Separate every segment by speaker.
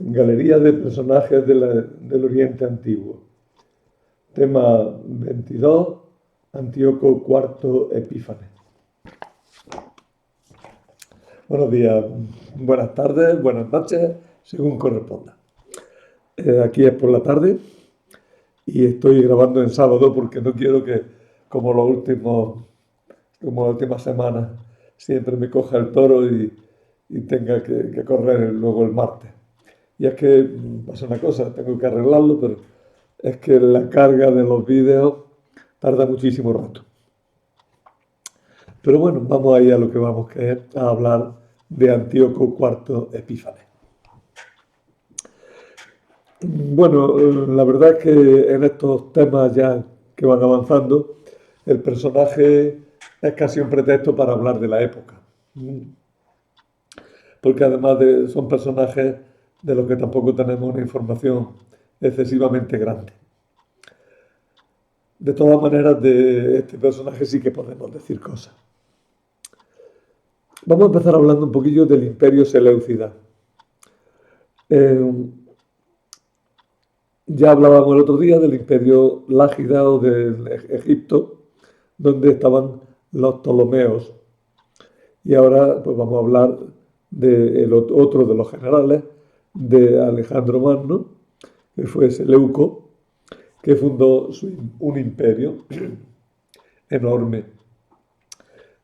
Speaker 1: Galería de personajes del Oriente Antiguo. Tema 22. Antíoco IV Epífanes. Buenos días, buenas tardes, buenas noches, según corresponda. Aquí es por la tarde y estoy grabando en sábado porque no quiero que, como las últimas semanas, siempre me coja el toro y tenga que correr luego el martes. Y es que pasa una cosa, tengo que arreglarlo, pero es que la carga de los vídeos tarda muchísimo rato. Pero bueno, vamos ahí a lo que vamos, que es a hablar de Antíoco IV Epífanes. Bueno, la verdad es que en estos temas ya que van avanzando, el personaje es casi un pretexto para hablar de la época. Porque además son personajes de los que tampoco tenemos una información excesivamente grande. De todas maneras, de este personaje sí que podemos decir cosas. Vamos a empezar hablando un poquillo del Imperio Seleucida. Ya hablábamos el otro día del Imperio Lágida o del Egipto, donde estaban los Ptolomeos. Y ahora pues vamos a hablar de otro de los generales, de Alejandro Magno, que fue Seleuco, que fundó un imperio enorme.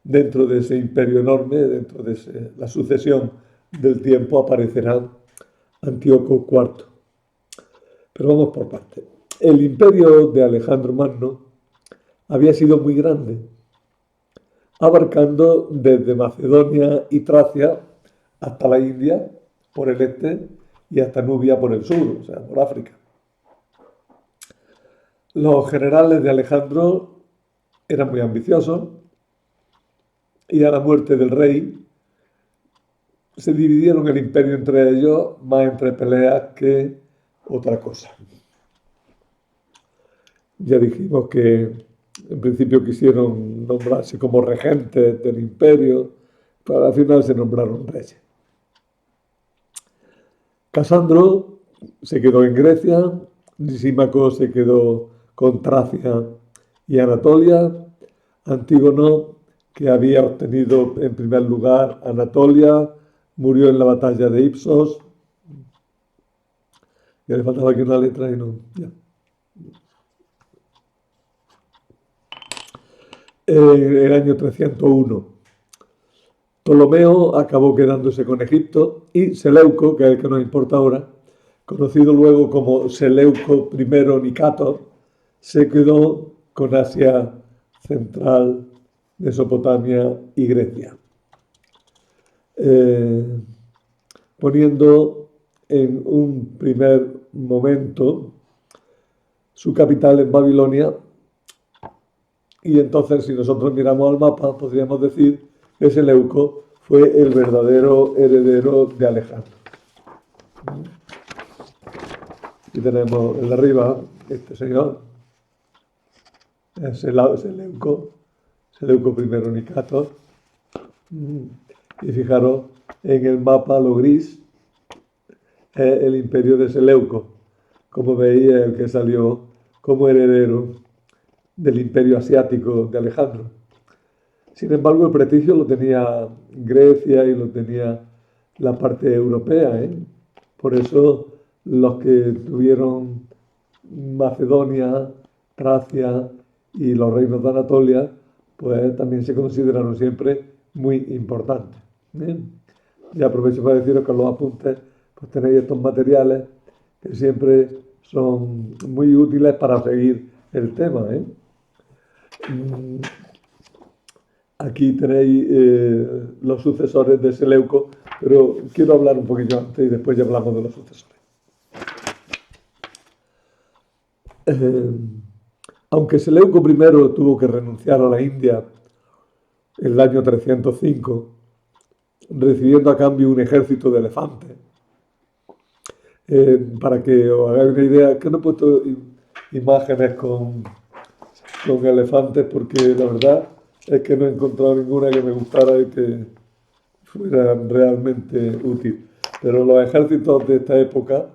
Speaker 1: Dentro de ese imperio enorme, dentro de la sucesión del tiempo, aparecerá Antíoco IV. Pero vamos por partes. El imperio de Alejandro Magno había sido muy grande, abarcando desde Macedonia y Tracia hasta la India por el este y hasta Nubia por el sur, o sea, por África. Los generales de Alejandro eran muy ambiciosos y a la muerte del rey se dividieron el imperio entre ellos, más entre peleas que otra cosa. Ya dijimos que en principio quisieron nombrarse como regentes del imperio, pero al final se nombraron reyes. Casandro se quedó en Grecia, Lisímaco se quedó con Tracia y Anatolia, Antígono, que había obtenido en primer lugar Anatolia, murió en la batalla de Ipsos. Ya le faltaba aquí una letra y no. Ya. En el año 301. Ptolomeo acabó quedándose con Egipto y Seleuco, que es el que nos importa ahora, conocido luego como Seleuco I Nicator, se quedó con Asia Central, Mesopotamia y Grecia, poniendo en un primer momento su capital en Babilonia. Y entonces, si nosotros miramos al mapa, podríamos decir que Seleuco fue el verdadero heredero de Alejandro. Aquí tenemos el de arriba, este señor, es Seleuco I Nicator. Y fijaros, en el mapa lo gris es el imperio de Seleuco. Como veis, el que salió como heredero del imperio asiático de Alejandro. Sin embargo, el prestigio lo tenía Grecia y lo tenía la parte europea. Por eso los que tuvieron Macedonia, Tracia y los reinos de Anatolia, pues también se consideraron siempre muy importantes. Y aprovecho para deciros que en los apuntes pues tenéis estos materiales que siempre son muy útiles para seguir el tema. Aquí tenéis los sucesores de Seleuco, pero quiero hablar un poquillo antes y después ya hablamos de los sucesores. Aunque Seleuco I tuvo que renunciar a la India en el año 305, recibiendo a cambio un ejército de elefantes, para que os hagáis una idea, que no he puesto imágenes con elefantes porque la verdad es que no he encontrado ninguna que me gustara y que fuera realmente útil. Pero los ejércitos de esta época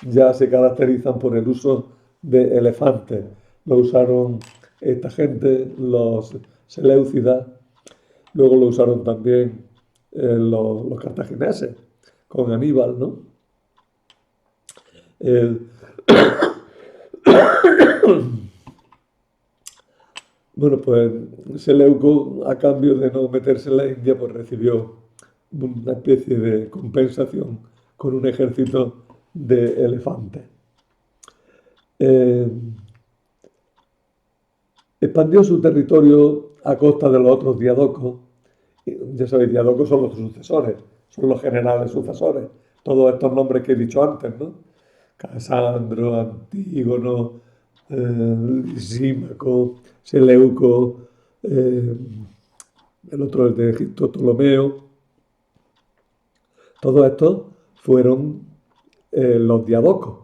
Speaker 1: ya se caracterizan por el uso de elefantes. Lo usaron esta gente, los seleucidas, luego lo usaron también los cartagineses con Aníbal, ¿no? El- bueno, pues Seleuco, a cambio de no meterse en la India, pues recibió una especie de compensación con un ejército de elefantes. Eh, Expandió su territorio a costa de los otros diadocos. Ya sabéis, diadocos son los sucesores, son los generales sucesores. Todos estos nombres que he dicho antes, ¿no? Casandro, Antígono, Lisímaco, Seleuco, el otro es de Egipto, Ptolomeo. Todos estos fueron los diadocos.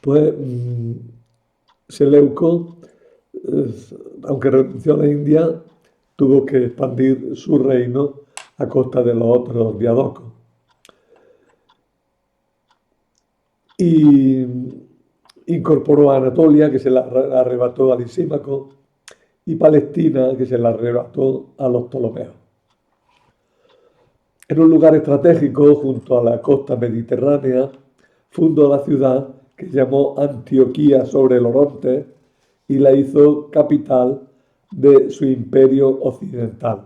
Speaker 1: Pues Seleuco, aunque renunció a la India, tuvo que expandir su reino a costa de los otros diadocos. Y incorporó a Anatolia, que se la arrebató a Lisímaco, y Palestina, que se la arrebató a los Ptolomeos. En un lugar estratégico, junto a la costa mediterránea, fundó la ciudad que llamó Antioquía sobre el Oronte y la hizo capital de su imperio occidental.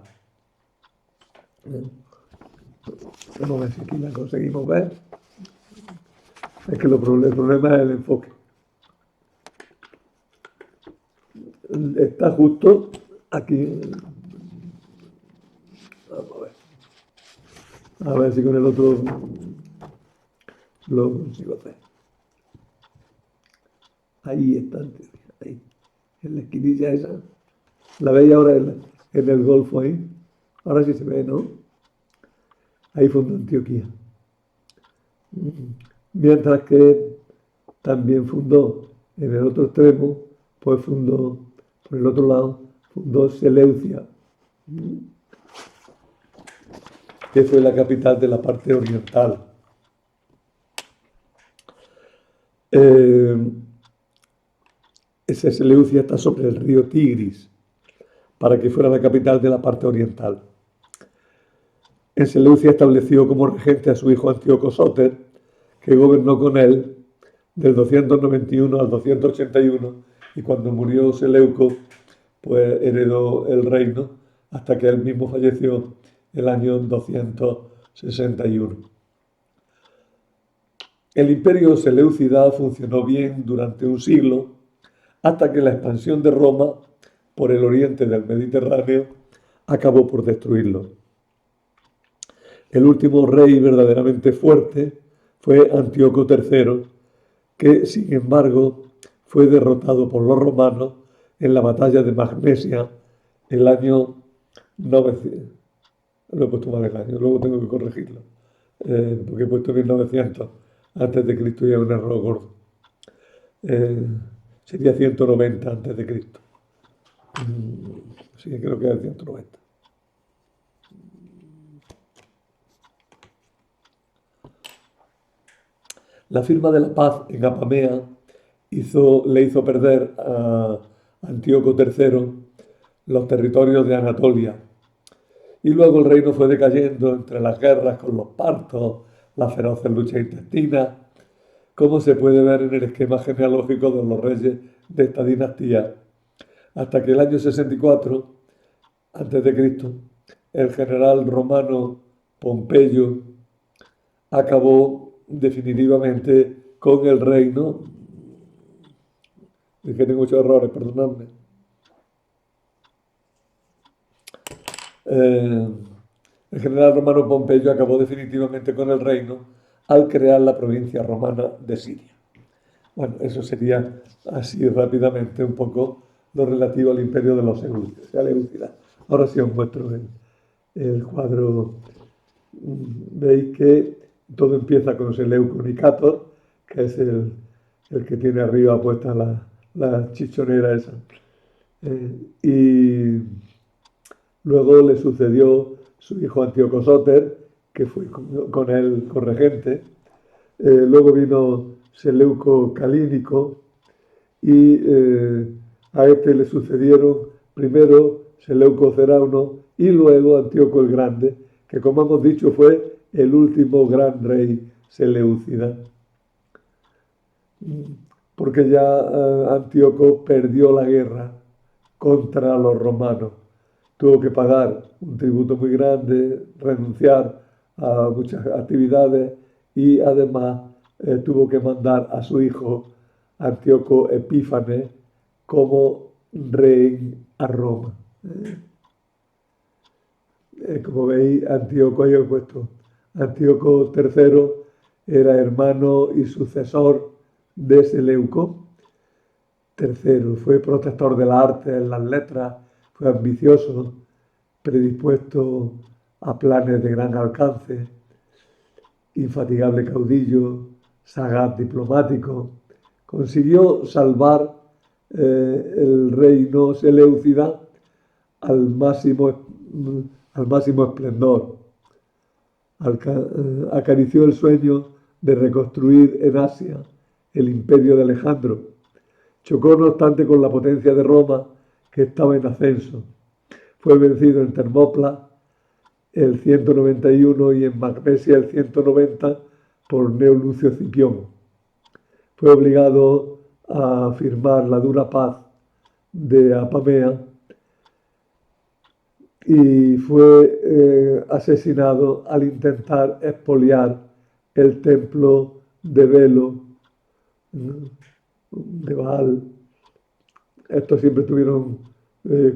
Speaker 1: Vamos a ver si aquí la conseguimos ver. Es que el problema es el enfoque. Está justo aquí. Vamos a ver. A ver si con el otro lo consigo hacer. Ahí está, ahí. En la esquinilla esa. La veis ahora en el Golfo ahí. Ahora sí se ve, ¿no? Ahí fundó Antioquía. Mientras que también fundó en el otro extremo, pues fundó, por el otro lado, fundó Seleucia, que fue la capital de la parte oriental. Esa Seleucia está sobre el río Tigris, para que fuera la capital de la parte oriental. En Seleucia estableció como regente a su hijo Antíoco Sóter, que gobernó con él del 291 al 281, y cuando murió Seleuco, pues heredó el reino hasta que él mismo falleció el año 261. El imperio seleucida funcionó bien durante un siglo, hasta que la expansión de Roma por el oriente del Mediterráneo acabó por destruirlo. El último rey verdaderamente fuerte fue Antíoco III, que sin embargo fue derrotado por los romanos en la batalla de Magnesia el año 900. Lo he puesto mal el año, luego tengo que corregirlo, porque he puesto 1900 antes de Cristo y es un error gordo. Sería 190 antes de Cristo. Sí, creo que es 190. La firma de la paz en Apamea le hizo perder a Antíoco III los territorios de Anatolia. Y luego el reino fue decayendo entre las guerras con los partos, las feroces luchas intestinas, como se puede ver en el esquema genealógico de los reyes de esta dinastía, hasta que el año 64 a.C., el general romano Pompeyo acabó definitivamente con el reino. Es que tengo muchos errores, perdonadme. El general romano Pompeyo acabó definitivamente con el reino al crear la provincia romana de Siria. Bueno, eso sería así rápidamente un poco lo relativo al imperio de los seleucidas. Ahora sí os muestro el cuadro. Veis que todo empieza con Seleuco Nicator, que es el que tiene arriba puesta la chichonera esa. Y luego le sucedió su hijo Antíoco Sóter, que fue con él corregente. Luego vino Seleuco Calínico y a este le sucedieron primero Seleuco Cerauno y luego Antíoco el Grande, que como hemos dicho fue el último gran rey seleucida. Porque ya Antíoco perdió la guerra contra los romanos. Tuvo que pagar un tributo muy grande, renunciar a muchas actividades y además tuvo que mandar a su hijo Antíoco Epífanes como rey a Roma. Como veis, Antíoco, ahí he puesto, Antíoco III era hermano y sucesor de Seleuco III. Fue protector del arte, en las letras, fue ambicioso, predispuesto a planes de gran alcance, infatigable caudillo, sagaz diplomático. Consiguió salvar el reino seleucida al máximo esplendor. Acarició el sueño de reconstruir en Asia el imperio de Alejandro. Chocó, no obstante, con la potencia de Roma, que estaba en ascenso. Fue vencido en Termopla el 191 y en Magnesia el 190 por Gneo Lucio Cipión. Fue obligado a firmar la dura paz de Apamea y fue asesinado al intentar expoliar el templo de Belo, de Baal. Estos siempre estuvieron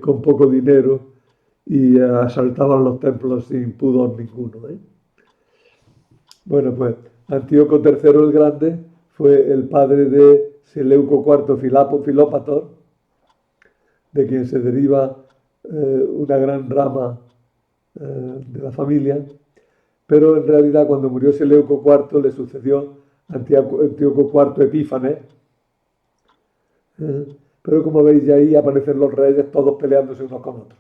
Speaker 1: con poco dinero y asaltaban los templos sin pudor ninguno. Bueno, pues Antíoco III el Grande fue el padre de Seleuco IV Filópator, de quien se deriva una gran rama de la familia, pero en realidad cuando murió Seleuco IV le sucedió Antíoco IV Epífanes, pero como veis ya ahí aparecen los reyes todos peleándose unos con otros.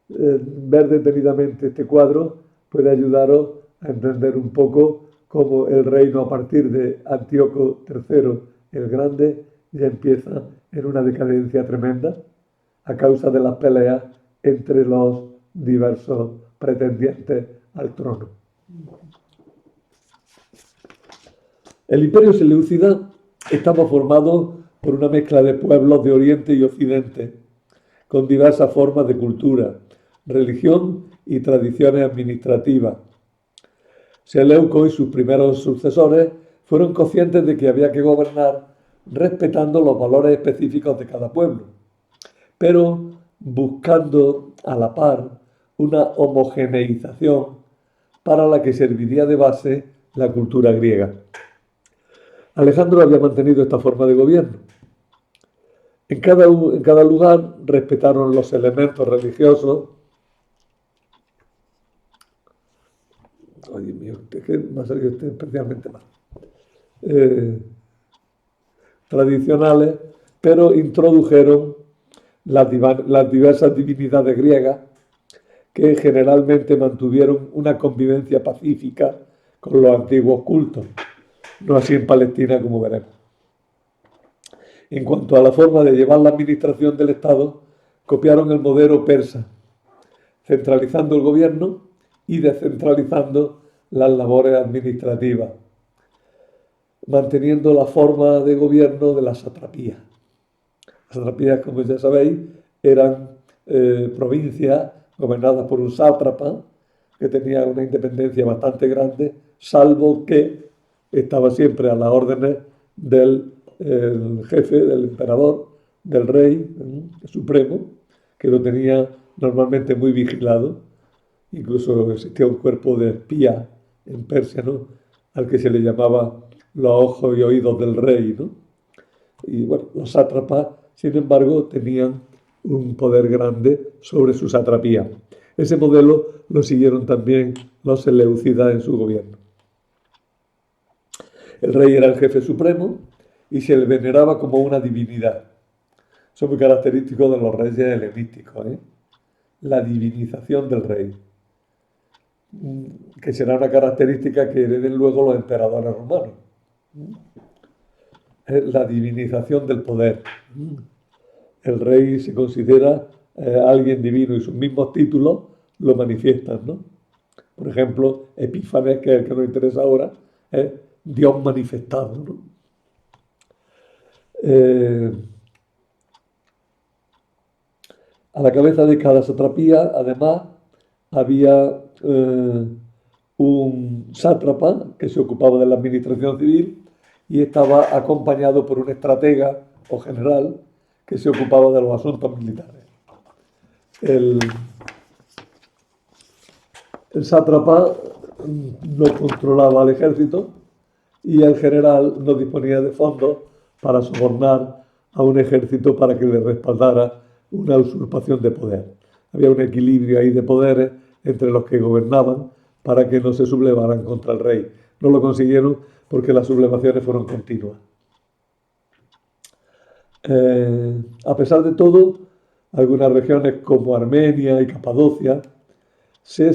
Speaker 1: Ver detenidamente este cuadro puede ayudaros a entender un poco cómo el reino a partir de Antíoco III el Grande ya empieza en una decadencia tremenda a causa de las peleas entre los diversos pretendientes al trono. El imperio seleucida estaba formado por una mezcla de pueblos de Oriente y Occidente, con diversas formas de cultura, religión y tradiciones administrativas. Seleuco y sus primeros sucesores fueron conscientes de que había que gobernar respetando los valores específicos de cada pueblo, pero buscando a la par una homogeneización para la que serviría de base la cultura griega. Alejandro había mantenido esta forma de gobierno. En cada lugar respetaron los elementos religiosos. Ay, Dios mío, es que me ha salido especialmente mal. Tradicionales, pero introdujeron las diversas divinidades griegas que generalmente mantuvieron una convivencia pacífica con los antiguos cultos, no así en Palestina como veremos. En cuanto a la forma de llevar la administración del Estado, copiaron el modelo persa, centralizando el gobierno y descentralizando las labores administrativas, manteniendo la forma de gobierno de las satrapías. Las satrapías, como ya sabéis, eran provincias gobernadas por un sátrapa que tenía una independencia bastante grande, salvo que estaba siempre a las órdenes del jefe, del emperador, del rey supremo, que lo tenía normalmente muy vigilado. Incluso existía un cuerpo de espías en Persia, ¿no?, al que se le llamaba los ojos y oídos del rey, ¿no? Y bueno, los sátrapas, sin embargo, tenían un poder grande sobre su satrapía. Ese modelo lo siguieron también los seleucidas en su gobierno. El rey era el jefe supremo y se le veneraba como una divinidad. Eso es muy característico de los reyes helenísticos, la divinización del rey. que será una característica que hereden luego los emperadores romanos. Es la divinización del poder. El rey se considera alguien divino y sus mismos títulos lo manifiestan, ¿no? Por ejemplo, Epífanes, que es el que nos interesa ahora, es Dios manifestado, ¿no? A la cabeza de cada satrapía, además, había un sátrapa que se ocupaba de la administración civil y estaba acompañado por un estratega o general que se ocupaba de los asuntos militares. El sátrapa no controlaba al ejército y el general no disponía de fondos para sobornar a un ejército para que le respaldara una usurpación de poder. Había un equilibrio ahí de poderes entre los que gobernaban para que no se sublevaran contra el rey. No lo consiguieron porque las sublevaciones fueron continuas. A pesar de todo, algunas regiones como Armenia y Capadocia se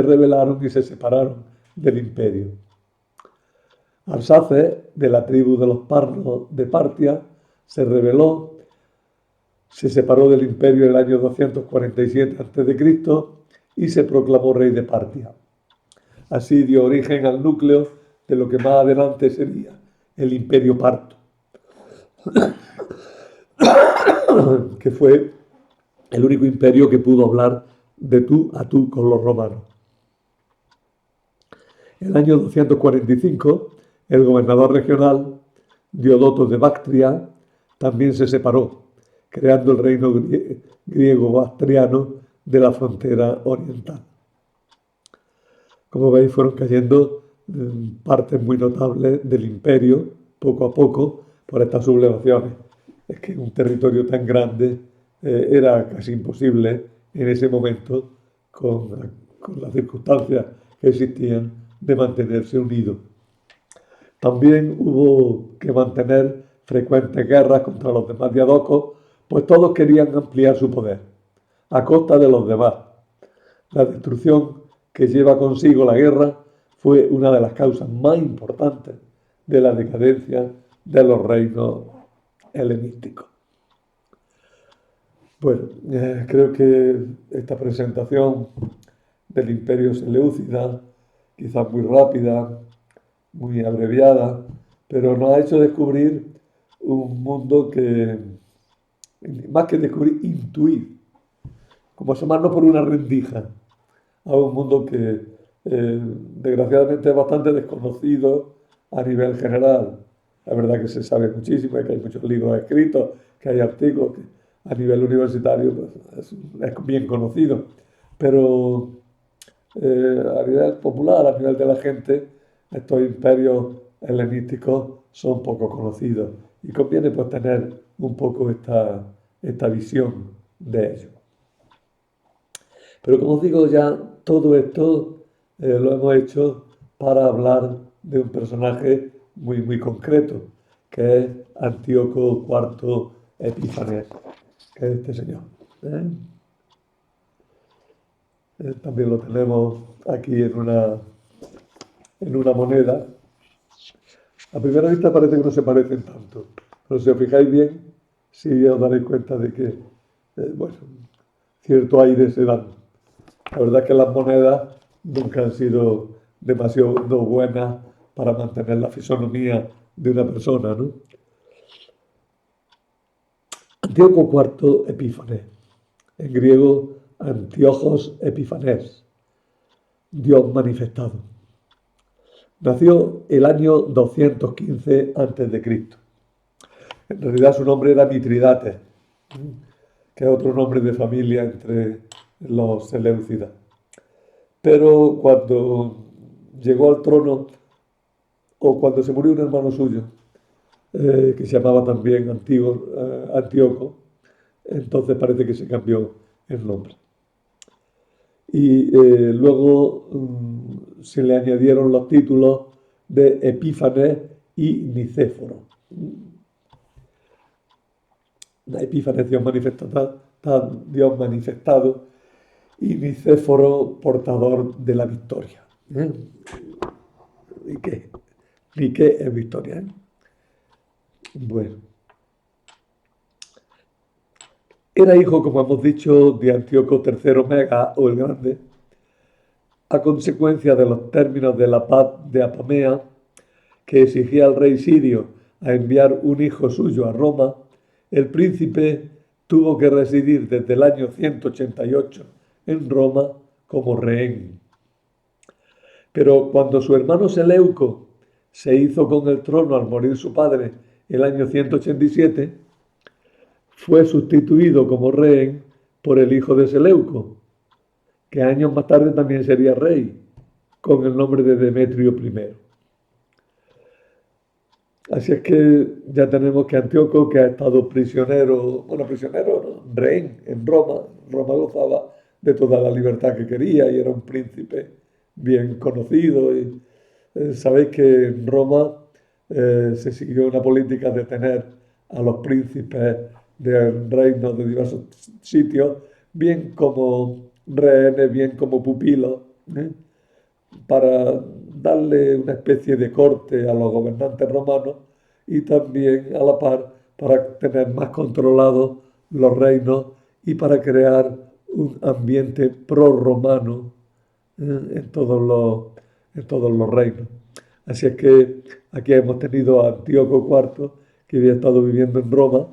Speaker 1: rebelaron y se separaron del imperio. Arsaces, de la tribu de los parnos de Partia, se rebeló, se separó del imperio en el año 247 a.C. y se proclamó rey de Partia. Así dio origen al núcleo de lo que más adelante sería el imperio parto, que fue el único imperio que pudo hablar de tú a tú con los romanos. En el año 245, el gobernador regional, Diodoto de Bactria, también se separó, creando el reino griego-bactriano de la frontera oriental. Como veis, fueron cayendo partes muy notables del imperio, poco a poco, por estas sublevaciones. Es que un territorio tan grande era casi imposible en ese momento, con las circunstancias que existían, de mantenerse unido. También hubo que mantener frecuentes guerras contra los demás diadocos, pues todos querían ampliar su poder, a costa de los demás. La destrucción que lleva consigo la guerra fue una de las causas más importantes de la decadencia de los reinos helenísticos. Bueno, creo que esta presentación del imperio seleucida, quizás muy rápida, muy abreviada, pero nos ha hecho descubrir un mundo que, más que descubrir, intuir, como asomarnos por una rendija a un mundo que desgraciadamente es bastante desconocido a nivel general. La verdad que se sabe muchísimo, que hay muchos libros escritos, que hay artículos que a nivel universitario pues, es bien conocido, pero a nivel popular, a nivel de la gente, estos imperios helenísticos son poco conocidos y conviene pues tener un poco esta visión de ellos. Pero como os digo, ya todo esto lo hemos hecho para hablar de un personaje muy, muy concreto, que es Antíoco IV Epífanes, que es este señor. También lo tenemos aquí en una moneda. A primera vista parece que no se parecen tanto, pero si os fijáis bien, sí os daréis cuenta de que, bueno, cierto aire se dan. La verdad es que las monedas nunca han sido demasiado buenas para mantener la fisonomía de una persona, ¿no? Antíoco IV Epífanes, en griego Antiojos Epifanes, Dios manifestado. Nació el año 215 a.C. En realidad su nombre era Mitridates, que es otro nombre de familia entre los seleucidas. Pero cuando llegó al trono, o cuando se murió un hermano suyo, que se llamaba también Antíoco, entonces parece que se cambió el nombre. Y luego se le añadieron los títulos de Epífanes y Nicéforo. Epífanes, Dios manifestado, y Nicéforo portador de la victoria. ¿Y qué es victoria? Bueno, era hijo, como hemos dicho, de Antíoco III Mega o el Grande, a consecuencia de los términos de la paz de Apamea, que exigía al rey sirio a enviar un hijo suyo a Roma. El príncipe tuvo que residir desde el año 188 en Roma como rehén. Pero cuando su hermano Seleuco se hizo con el trono al morir su padre el año 187, fue sustituido como rehén por el hijo de Seleuco, que años más tarde también sería rey, con el nombre de Demetrio I. Así es que ya tenemos que Antíoco, que ha estado prisionero, rehén en Roma. Roma gozaba de toda la libertad que quería y era un príncipe bien conocido. Y sabéis que en Roma se siguió una política de tener a los príncipes de reinos de diversos sitios, bien como rehenes, bien como pupilos, para darle una especie de corte a los gobernantes romanos y también a la par para tener más controlados los reinos y para crear un ambiente prorromano en todos los reinos. Así es que aquí hemos tenido a Antíoco IV, que había estado viviendo en Roma,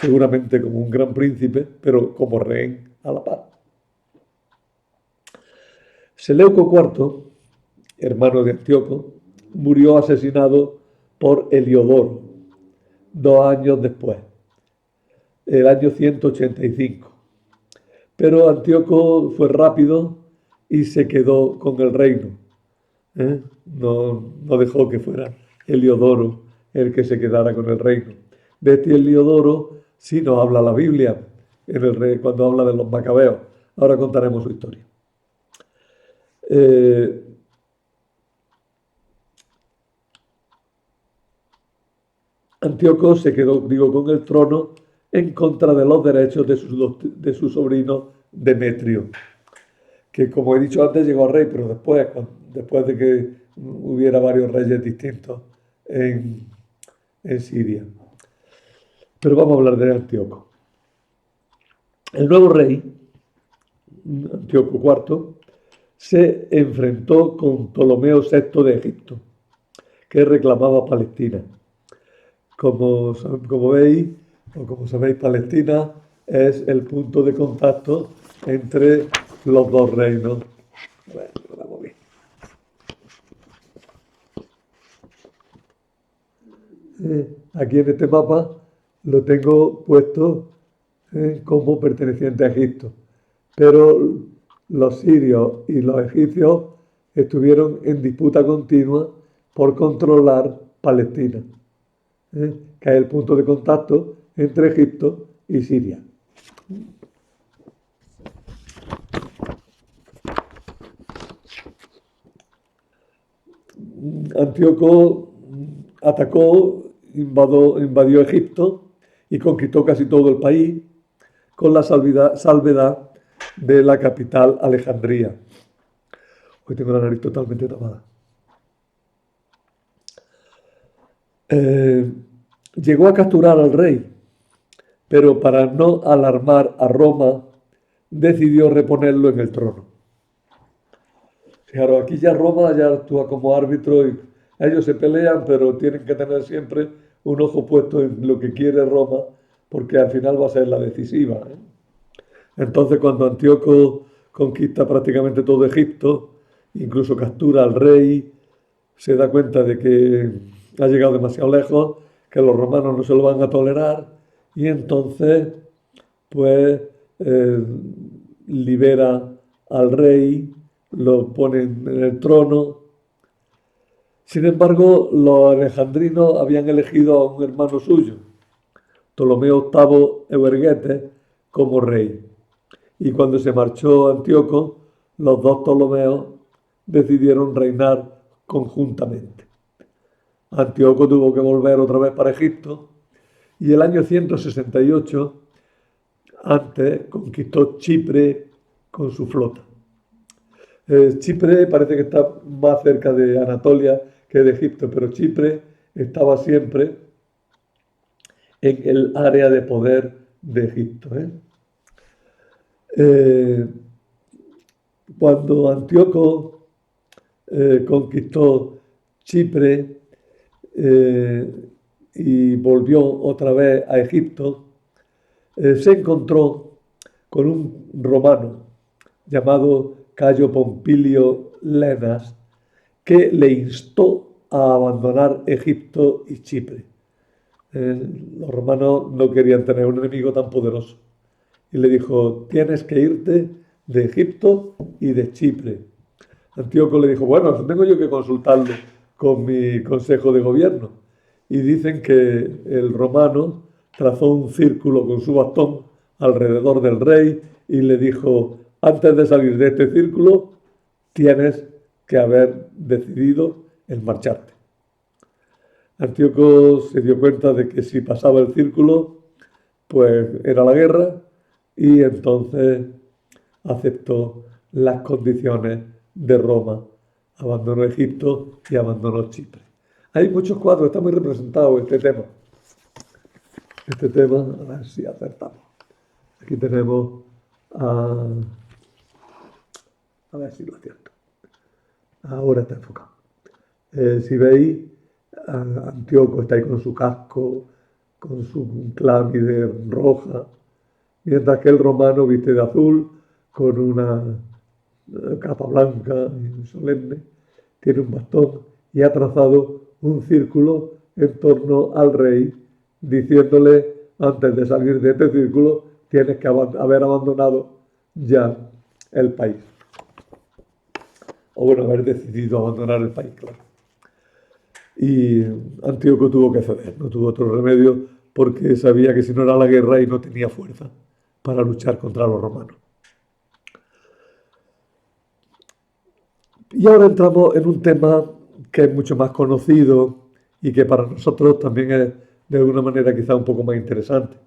Speaker 1: seguramente como un gran príncipe, pero como rehén a la par. Seleuco IV, hermano de Antíoco, murió asesinado por Heliodoro 2 años después, el año 185. Pero Antíoco fue rápido y se quedó con el reino. No dejó que fuera Heliodoro el que se quedara con el reino. De este Heliodoro sí nos habla la Biblia cuando habla de los macabeos. Ahora contaremos su historia. Antíoco se quedó, con el trono en contra de los derechos de su sobrino Demetrio, que, como he dicho antes, llegó a rey, pero después de que hubiera varios reyes distintos en Siria. Pero vamos a hablar de Antíoco. El nuevo rey, Antíoco IV, se enfrentó con Ptolomeo VI de Egipto, que reclamaba Palestina. Como veis, o como sabéis, Palestina es el punto de contacto entre los dos reinos. Bueno, vamos bien. Aquí en este mapa lo tengo puesto como perteneciente a Egipto, pero los sirios y los egipcios estuvieron en disputa continua por controlar Palestina, que es el punto de contacto entre Egipto y Siria. Antíoco atacó, invadió Egipto y conquistó casi todo el país, con la salvedad de la capital, Alejandría. Hoy tengo la nariz totalmente tapada. Llegó a capturar al rey, pero para no alarmar a Roma, decidió reponerlo en el trono. Fijaros, aquí ya Roma ya actúa como árbitro y ellos se pelean, pero tienen que tener siempre un ojo puesto en lo que quiere Roma, porque al final va a ser la decisiva. Entonces, cuando Antíoco conquista prácticamente todo Egipto, incluso captura al rey, se da cuenta de que ha llegado demasiado lejos, que los romanos no se lo van a tolerar, y entonces, pues, libera al rey, lo pone en el trono. Sin embargo, los alejandrinos habían elegido a un hermano suyo, Ptolomeo VIII Euergetes, como rey. Y cuando se marchó Antíoco, los dos Ptolomeos decidieron reinar conjuntamente. Antíoco tuvo que volver otra vez para Egipto y el año 168 antes conquistó Chipre con su flota. Chipre parece que está más cerca de Anatolia que de Egipto, pero Chipre estaba siempre en el área de poder de Egipto. Eh, Cuando Antíoco conquistó Chipre eh, y volvió otra vez a Egipto, se encontró con un romano llamado Cayo Pompilio Lenas, que le instó a abandonar Egipto y Chipre. Los romanos no querían tener un enemigo tan poderoso. Y le dijo, tienes que irte de Egipto y de Chipre. Antíoco le dijo, bueno, tengo yo que consultarlo con mi consejo de gobierno. Y dicen que el romano trazó un círculo con su bastón alrededor del rey y le dijo, antes de salir de este círculo, tienes que haber decidido el marcharte. Antíoco se dio cuenta de que si pasaba el círculo, pues era la guerra, y entonces aceptó las condiciones de Roma, abandonó Egipto y abandonó Chipre. Hay muchos cuadros, está muy representado este tema. Este tema, a ver si acertamos. Aquí tenemos a ver si lo acierto. Ahora está enfocado. Si veis, Antíoco está ahí con su casco, con su clámide roja, mientras que el romano viste de azul, con una capa blanca y solemne, tiene un bastón y ha trazado un círculo en torno al rey, diciéndole, antes de salir de este círculo, tienes que haber abandonado ya el país. O bueno, haber decidido abandonar el país, claro. Y Antíoco tuvo que ceder, no tuvo otro remedio, porque sabía que si no era la guerra y no tenía fuerza para luchar contra los romanos. Y ahora entramos en un tema que es mucho más conocido y que para nosotros también es de alguna manera quizá un poco más interesante.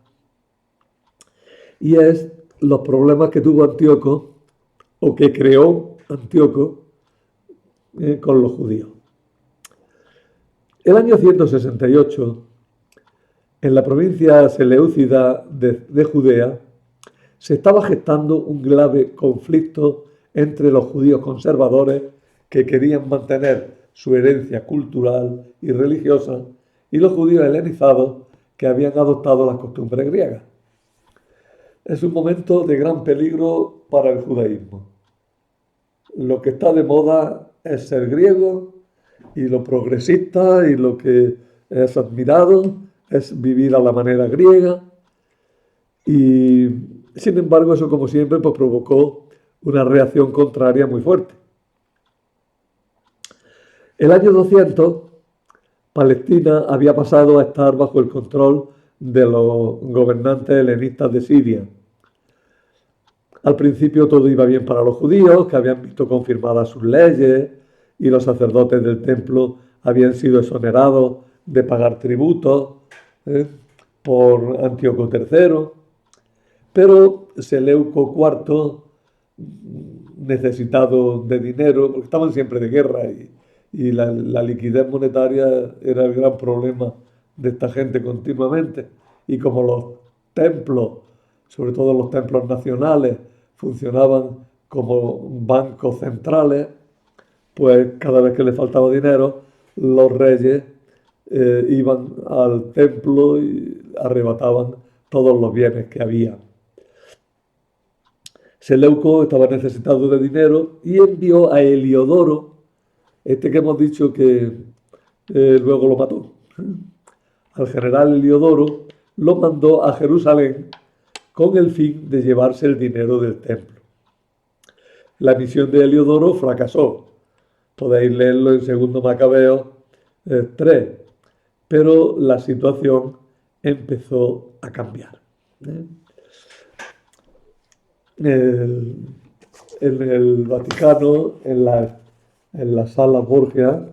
Speaker 1: Y es los problemas que tuvo Antíoco o que creó Antíoco con los judíos. El año 168, en la provincia seleucida de Judea, se estaba gestando un grave conflicto entre los judíos conservadores que querían mantener su herencia cultural y religiosa y los judíos helenizados que habían adoptado las costumbres griegas. Es un momento de gran peligro para el judaísmo. Lo que está de moda es ser griego y lo progresista y lo que es admirado es vivir a la manera griega. Y sin embargo, eso como siempre pues, provocó una reacción contraria muy fuerte. El año 200, Palestina había pasado a estar bajo el control de los gobernantes helenistas de Siria. Al principio todo iba bien para los judíos, que habían visto confirmadas sus leyes, y los sacerdotes del templo habían sido exonerados de pagar tributos por Antíoco III. Pero Seleuco IV, necesitado de dinero, porque estaban siempre de guerra y la liquidez monetaria era el gran problema de esta gente continuamente. Y como los templos, sobre todo los templos nacionales, funcionaban como bancos centrales, pues cada vez que le faltaba dinero, los reyes iban al templo y arrebataban todos los bienes que había. Seleuco estaba necesitado de dinero y envió a Heliodoro, este que hemos dicho que luego lo mató. Al general Heliodoro lo mandó a Jerusalén con el fin de llevarse el dinero del templo. La misión de Heliodoro fracasó. Podéis leerlo en 2 Macabeos 3. Pero la situación empezó a cambiar. En el Vaticano, en la sala Borgia,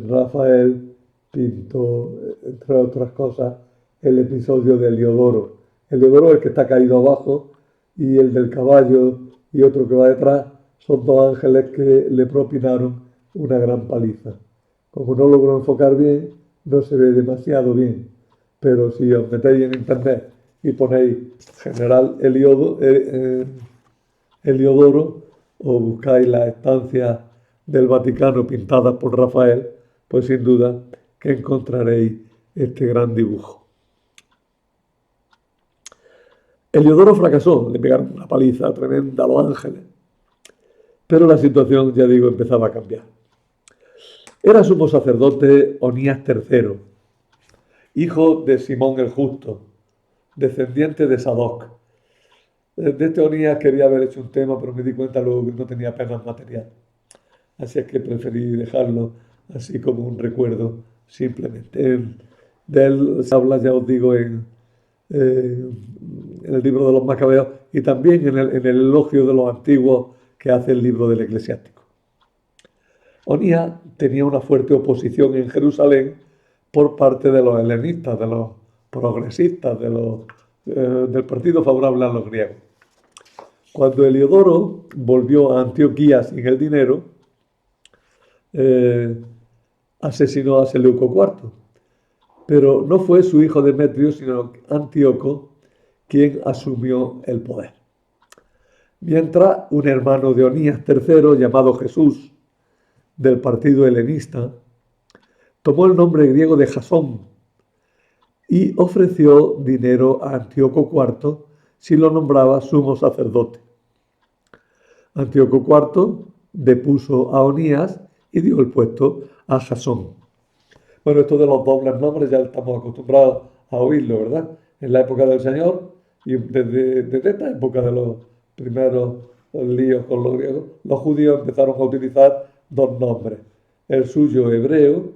Speaker 1: Rafael pintó, entre otras cosas, el episodio de Heliodoro. Heliodoro es el que está caído abajo y el del caballo y otro que va detrás son dos ángeles que le propinaron una gran paliza. Como no logro enfocar bien, no se ve demasiado bien. Pero si os metéis en internet y ponéis General Heliodoro o buscáis las estancias del Vaticano pintadas por Rafael, pues sin duda que encontraréis este gran dibujo. Heliodoro fracasó, le pegaron una paliza tremenda a los ángeles, pero la situación, ya digo, empezaba a cambiar. Era sumo sacerdote Onías III, hijo de Simón el Justo, descendiente de Sadoc. De este Onías quería haber hecho un tema, pero me di cuenta luego que no tenía apenas material. Así es que preferí dejarlo así como un recuerdo, simplemente. De él se habla, ya os digo, en el libro de los Macabeos y también en el elogio de los antiguos que hace el libro del Eclesiástico. Onías tenía una fuerte oposición en Jerusalén por parte de los helenistas, de los progresistas, del partido favorable a los griegos. Cuando Heliodoro volvió a Antioquía sin el dinero, asesinó a Seleuco IV. Pero no fue su hijo Demetrio, sino Antíoco, quien asumió el poder. Mientras, un hermano de Onías III, llamado Jesús, del partido helenista, tomó el nombre griego de Jasón y ofreció dinero a Antíoco IV si lo nombraba sumo sacerdote. Antíoco IV depuso a Onías y dio el puesto a Jasón. Bueno, esto de los dobles nombres ya estamos acostumbrados a oírlo, ¿verdad? En la época del Señor y desde esta época de los primeros líos con los griegos, los judíos empezaron a utilizar dos nombres, el suyo hebreo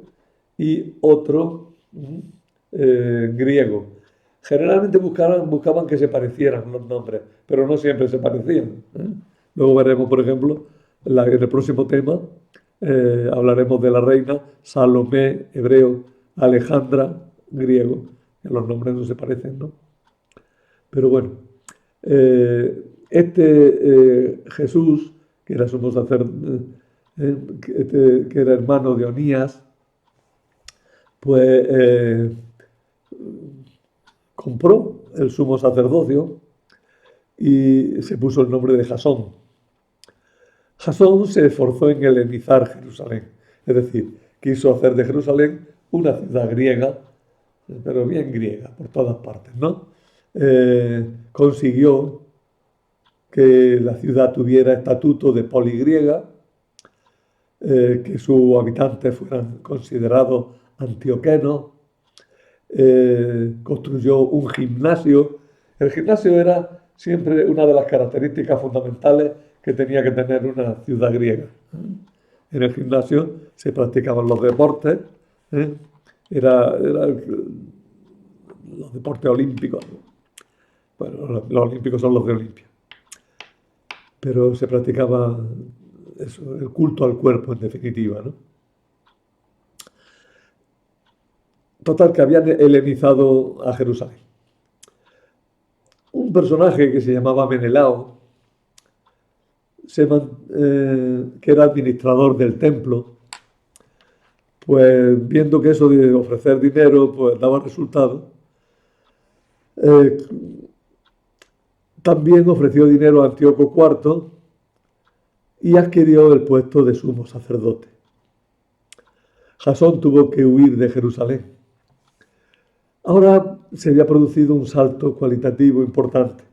Speaker 1: y otro griego. Generalmente buscaban que se parecieran los nombres, pero no siempre se parecían. Luego veremos, por ejemplo, en el próximo tema, hablaremos de la reina Salomé, hebreo, Alejandra, griego, que los nombres no se parecen, ¿no? Pero bueno, Jesús, que era sumo sacerdote, que era hermano de Onías, pues compró el sumo sacerdocio y se puso el nombre de Jasón. Jasón se esforzó en helenizar Jerusalén, es decir, quiso hacer de Jerusalén una ciudad griega, pero bien griega, por todas partes, ¿no? Consiguió que la ciudad tuviera estatuto de poligriega, que sus habitantes fueran considerados antioquenos, construyó un gimnasio. El gimnasio era siempre una de las características fundamentales que tenía que tener una ciudad griega. En el gimnasio se practicaban los deportes, los deportes olímpicos. Bueno, los olímpicos son los de Olimpia. Pero se practicaba eso, el culto al cuerpo, en definitiva, ¿no? Total, que habían helenizado a Jerusalén. Un personaje que se llamaba Menelao, que era administrador del templo, pues viendo que eso de ofrecer dinero pues daba resultado, también ofreció dinero a Antíoco IV y adquirió el puesto de sumo sacerdote. Jasón tuvo que huir de Jerusalén. Ahora se había producido un salto cualitativo importante,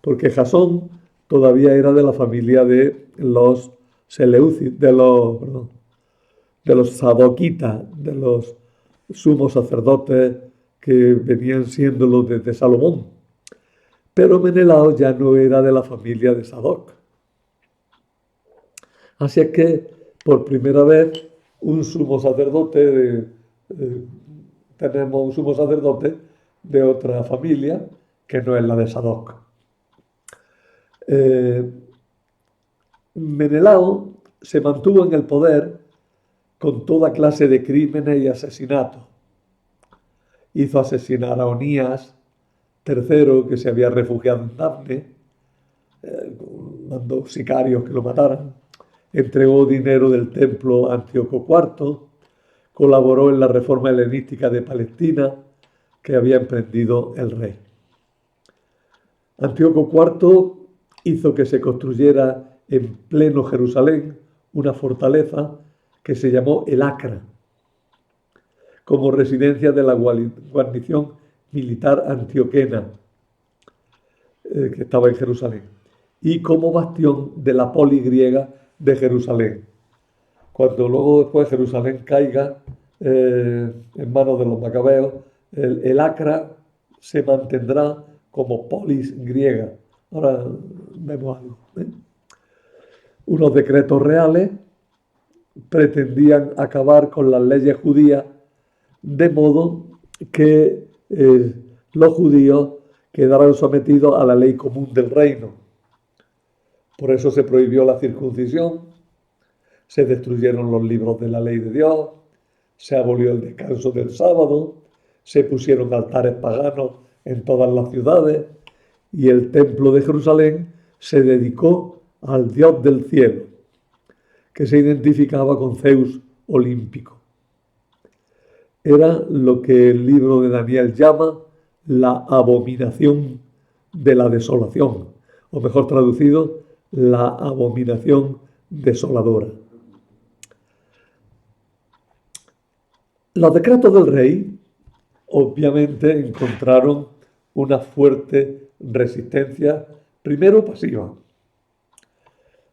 Speaker 1: porque Jasón todavía era de la familia de los Seleucidas, de los sadoquitas, de los sumos sacerdotes que venían siéndolo desde Salomón. Pero Menelao ya no era de la familia de Sadoc. Así es que, por primera vez, tenemos un sumo sacerdote de otra familia que no es la de Sadoc. Menelao se mantuvo en el poder con toda clase de crímenes y asesinatos. Hizo asesinar a Onías III, que se había refugiado en Dafne, mandó sicarios que lo mataran, entregó dinero del templo a Antíoco IV, colaboró en la reforma helenística de Palestina que había emprendido el rey. Antíoco IV hizo que se construyera en pleno Jerusalén una fortaleza que se llamó el Acra, como residencia de la guarnición militar antioquena que estaba en Jerusalén, y como bastión de la poli griega de Jerusalén. Cuando luego después Jerusalén caiga en manos de los macabeos, el Acra se mantendrá como polis griega. Ahora vemos algo. Unos decretos reales pretendían acabar con las leyes judías de modo que los judíos quedaran sometidos a la ley común del reino. Por eso se prohibió la circuncisión, se destruyeron los libros de la ley de Dios, se abolió el descanso del sábado, se pusieron altares paganos en todas las ciudades y el templo de Jerusalén se dedicó al Dios del cielo, que se identificaba con Zeus olímpico. Era lo que el libro de Daniel llama la abominación de la desolación, o mejor traducido, la abominación desoladora. Los decretos del rey obviamente encontraron una fuerte resistencia, primero pasiva.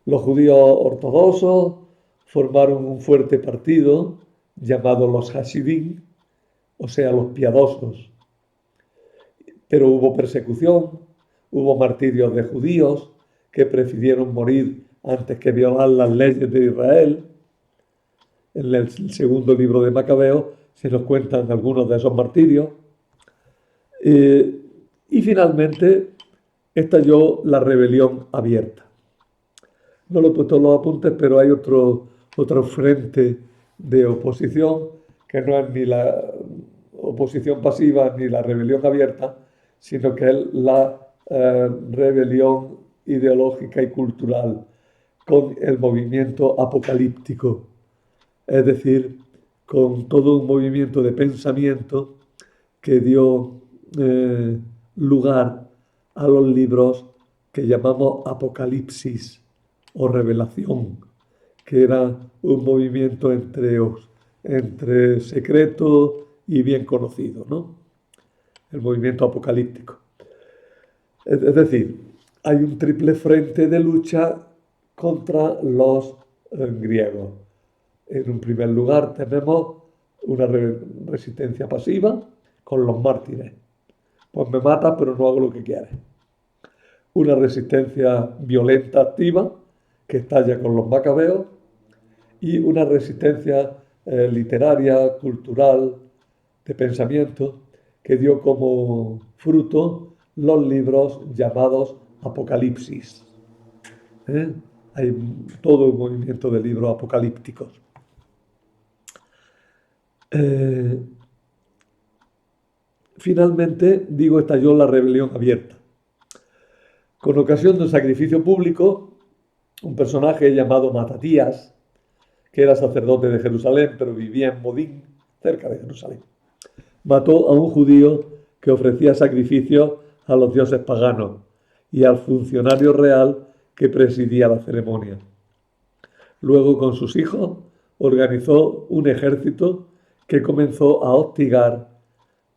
Speaker 1: Los judíos ortodoxos formaron un fuerte partido llamado los Hasidim, o sea, los piadosos. Pero hubo persecución, hubo martirios de judíos que prefirieron morir antes que violar las leyes de Israel. En el segundo libro de Macabeo se nos cuentan algunos de esos martirios. Y finalmente estalló la rebelión abierta. No lo he puesto en los apuntes, pero hay otro frente de oposición que no es ni la oposición pasiva ni la rebelión abierta, sino que es la rebelión ideológica y cultural con el movimiento apocalíptico, es decir, con todo un movimiento de pensamiento que dio lugar a los libros que llamamos Apocalipsis o Revelación, que era un movimiento entre secreto y bien conocido, ¿no? El movimiento apocalíptico. Es decir, hay un triple frente de lucha contra los griegos. En un primer lugar tenemos una resistencia pasiva con los mártires. Pues me matas, pero no hago lo que quieres. Una resistencia violenta activa que estalla con los macabeos y una resistencia literaria, cultural, de pensamiento que dio como fruto los libros llamados Apocalipsis. Hay todo un movimiento de libros apocalípticos. Finalmente, estalló la rebelión abierta. Con ocasión de un sacrificio público, un personaje llamado Matatías, que era sacerdote de Jerusalén, pero vivía en Modín, cerca de Jerusalén, mató a un judío que ofrecía sacrificios a los dioses paganos y al funcionario real que presidía la ceremonia. Luego, con sus hijos, organizó un ejército que comenzó a hostigar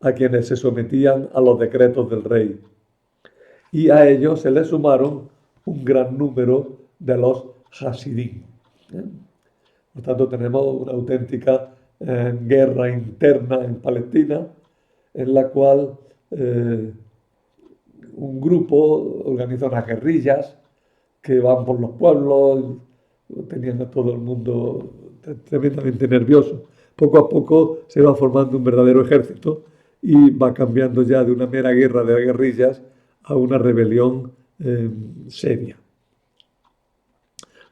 Speaker 1: a quienes se sometían a los decretos del rey. Y a ellos se les sumaron un gran número de los Hasidim. Por tanto, tenemos una auténtica guerra interna en Palestina, en la cual un grupo organiza unas guerrillas que van por los pueblos, teniendo a todo el mundo tremendamente nervioso. Poco a poco se va formando un verdadero ejército y va cambiando ya de una mera guerra de guerrillas a una rebelión seria.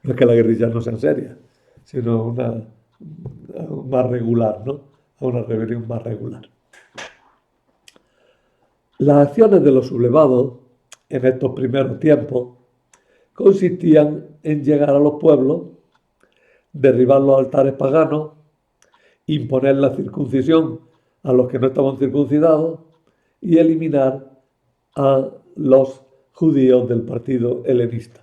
Speaker 1: No es que las guerrillas no sean serias, sino una más regular, ¿no? A una rebelión más regular. Las acciones de los sublevados en estos primeros tiempos consistían en llegar a los pueblos, derribar los altares paganos, imponer la circuncisión a los que no estaban circuncidados y eliminar a los judíos del partido helenista.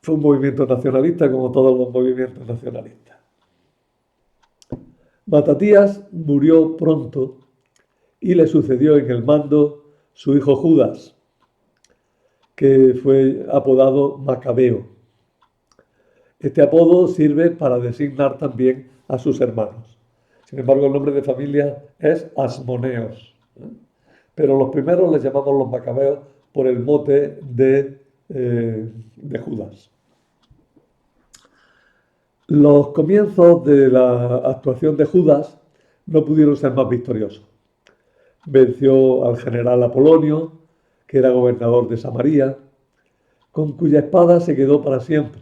Speaker 1: Fue un movimiento nacionalista como todos los movimientos nacionalistas. Matatías murió pronto y le sucedió en el mando su hijo Judas, que fue apodado Macabeo. Este apodo sirve para designar también a sus hermanos. Sin embargo, el nombre de familia es Asmoneos. Pero los primeros les llamamos los Macabeos por el mote de Judas. Los comienzos de la actuación de Judas no pudieron ser más victoriosos. Venció al general Apolonio, que era gobernador de Samaria, con cuya espada se quedó para siempre.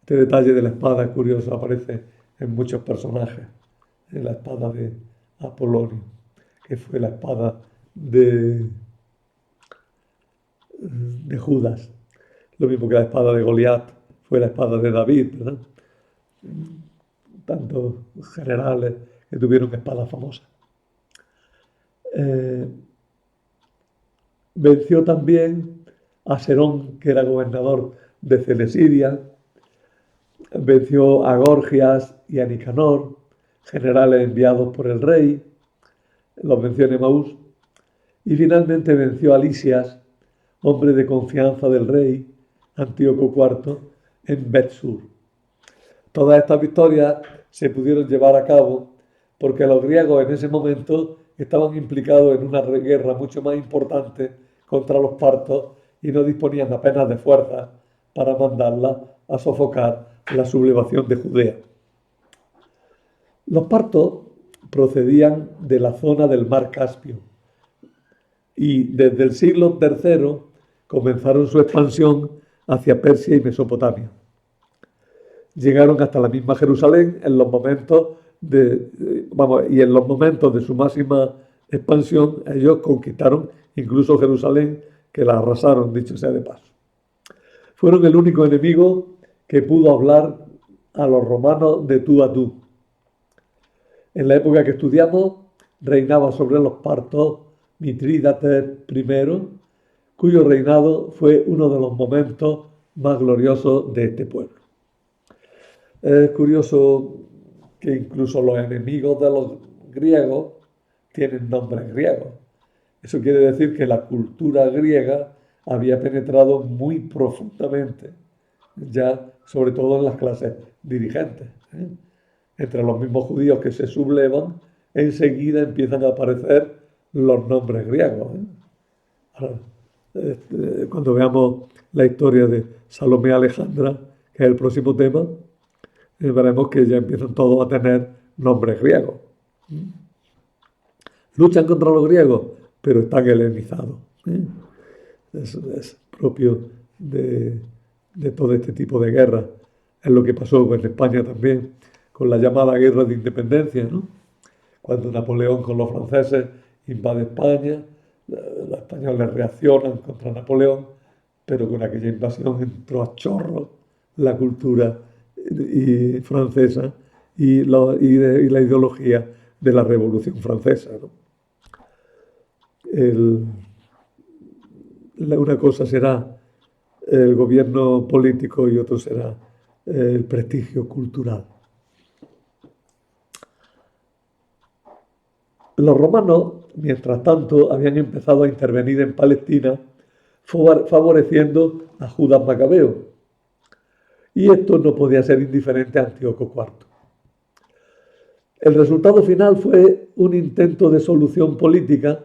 Speaker 1: Este detalle de la espada es curioso, aparece en muchos personajes. En la espada de Apolonio, que fue la espada de Judas. Lo mismo que la espada de Goliat fue la espada de David, ¿verdad? Tantos generales que tuvieron espadas famosas. Venció también a Serón, que era gobernador de Celesiria. Venció a Gorgias y a Nicanor, generales enviados por el rey. Los venció en Emaús. Y finalmente venció a Lisias, hombre de confianza del rey Antíoco IV, en Bet-sur. Todas estas victorias se pudieron llevar a cabo porque los griegos en ese momento estaban implicados en una guerra mucho más importante contra los partos y no disponían apenas de fuerza para mandarla a sofocar la sublevación de Judea. Los partos procedían de la zona del mar Caspio y desde el siglo III comenzaron su expansión hacia Persia y Mesopotamia. Llegaron hasta la misma Jerusalén en los momentos de su máxima expansión. Ellos conquistaron incluso Jerusalén, que la arrasaron, dicho sea de paso. Fueron el único enemigo que pudo hablar a los romanos de tú a tú. En la época que estudiamos, reinaba sobre los partos Mitrídates I, cuyo reinado fue uno de los momentos más gloriosos de este pueblo. Es curioso que incluso los enemigos de los griegos tienen nombres griegos. Eso quiere decir que la cultura griega había penetrado muy profundamente, ya sobre todo en las clases dirigentes. Entre los mismos judíos que se sublevan, enseguida empiezan a aparecer los nombres griegos. Ahora, cuando veamos la historia de Salomé Alejandra, que es el próximo tema, veremos que ya empiezan todos a tener nombres griegos. Luchan contra los griegos, pero están helenizados. Es propio de todo este tipo de guerras. Es lo que pasó en España también, con la llamada Guerra de Independencia, ¿no? Cuando Napoleón con los franceses invade España, los españoles reaccionan contra Napoleón, pero con aquella invasión entró a chorro la cultura francesa y la ideología de la Revolución Francesa, ¿no? Una cosa será el gobierno político y otro será el prestigio cultural. Los romanos, mientras tanto, habían empezado a intervenir en Palestina, favoreciendo a Judas Macabeo. Y esto no podía ser indiferente a Antíoco IV. El resultado final fue un intento de solución política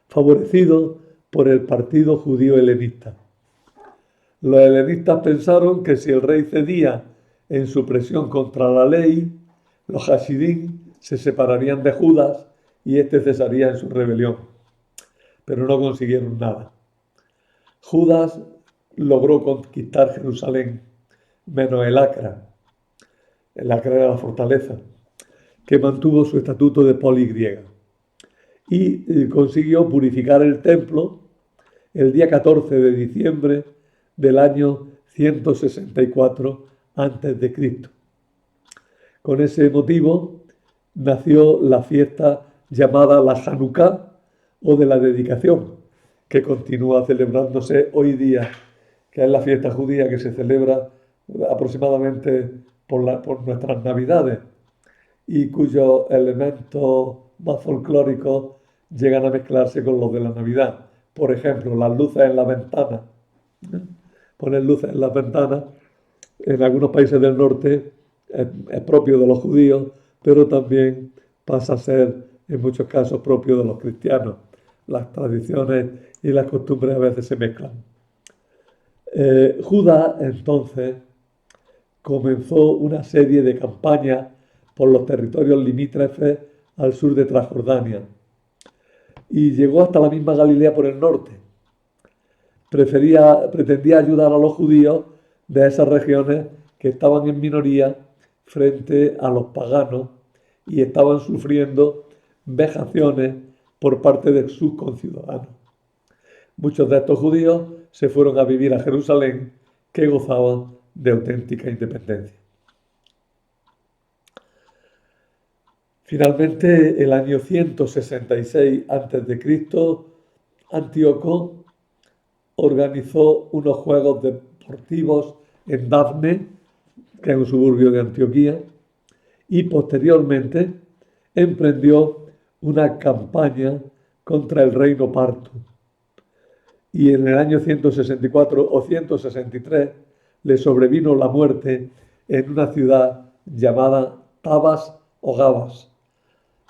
Speaker 1: favorecido por el partido judío helenista. Los helenistas pensaron que si el rey cedía en su presión contra la ley, los Hasidim se separarían de Judas y éste cesaría en su rebelión. Pero no consiguieron nada. Judas logró conquistar Jerusalén, menos el Acra. El Acra era la fortaleza, que mantuvo su estatuto de poligriega. Y consiguió purificar el templo el día 14 de diciembre del año 164 a.C. Con ese motivo nació la fiesta llamada la Hanukkah o de la dedicación, que continúa celebrándose hoy día, que es la fiesta judía que se celebra aproximadamente por nuestras Navidades y cuyos elementos más folclóricos llegan a mezclarse con los de la Navidad. Por ejemplo, las luces en la ventana. Poner luces en las ventanas en algunos países del norte es propio de los judíos, pero también pasa a ser en muchos casos propio de los cristianos. Las tradiciones y las costumbres a veces se mezclan. Judá entonces comenzó una serie de campañas por los territorios limítrofes al sur de Transjordania y llegó hasta la misma Galilea por el norte. Pretendía ayudar a los judíos de esas regiones que estaban en minoría frente a los paganos y estaban sufriendo vejaciones por parte de sus conciudadanos. Muchos de estos judíos se fueron a vivir a Jerusalén, que gozaban de auténtica independencia. Finalmente, el año 166 a.C., Antíoco organizó unos juegos deportivos en Dafne, que es un suburbio de Antioquía, y posteriormente emprendió una campaña contra el reino parto. Y en el año 164 o 163 le sobrevino la muerte en una ciudad llamada Tabas o Gabas,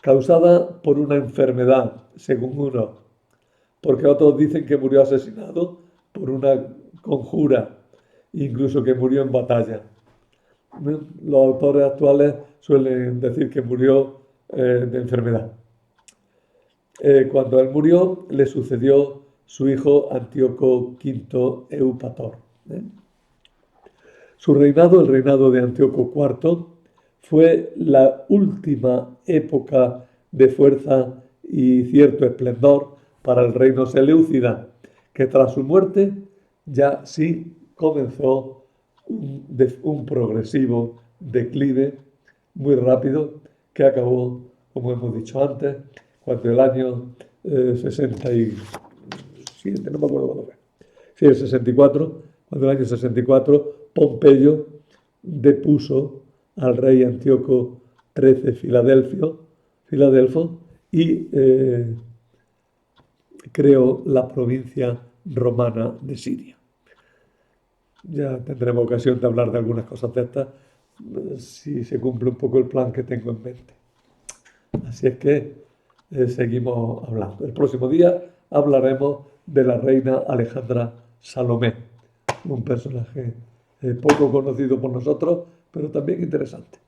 Speaker 1: causada por una enfermedad, según unos, porque otros dicen que murió asesinado por una conjura, incluso que murió en batalla. Los autores actuales suelen decir que murió de enfermedad. Cuando él murió, le sucedió su hijo Antíoco V Eupator. Su reinado, el reinado de Antíoco IV, fue la última época de fuerza y cierto esplendor para el reino seleucida, que tras su muerte ya sí comenzó un progresivo declive muy rápido que acabó, como hemos dicho antes, cuando el año 67, no me acuerdo cuándo fue, sí, el 64, cuando el año 64 Pompeyo depuso al rey Antíoco XIII Filadelfo y creó la provincia romana de Siria. Ya tendremos ocasión de hablar de algunas cosas de estas si se cumple un poco el plan que tengo en mente. Así es que seguimos hablando. El próximo día hablaremos de la reina Alejandra Salomé, un personaje poco conocido por nosotros, pero también interesante.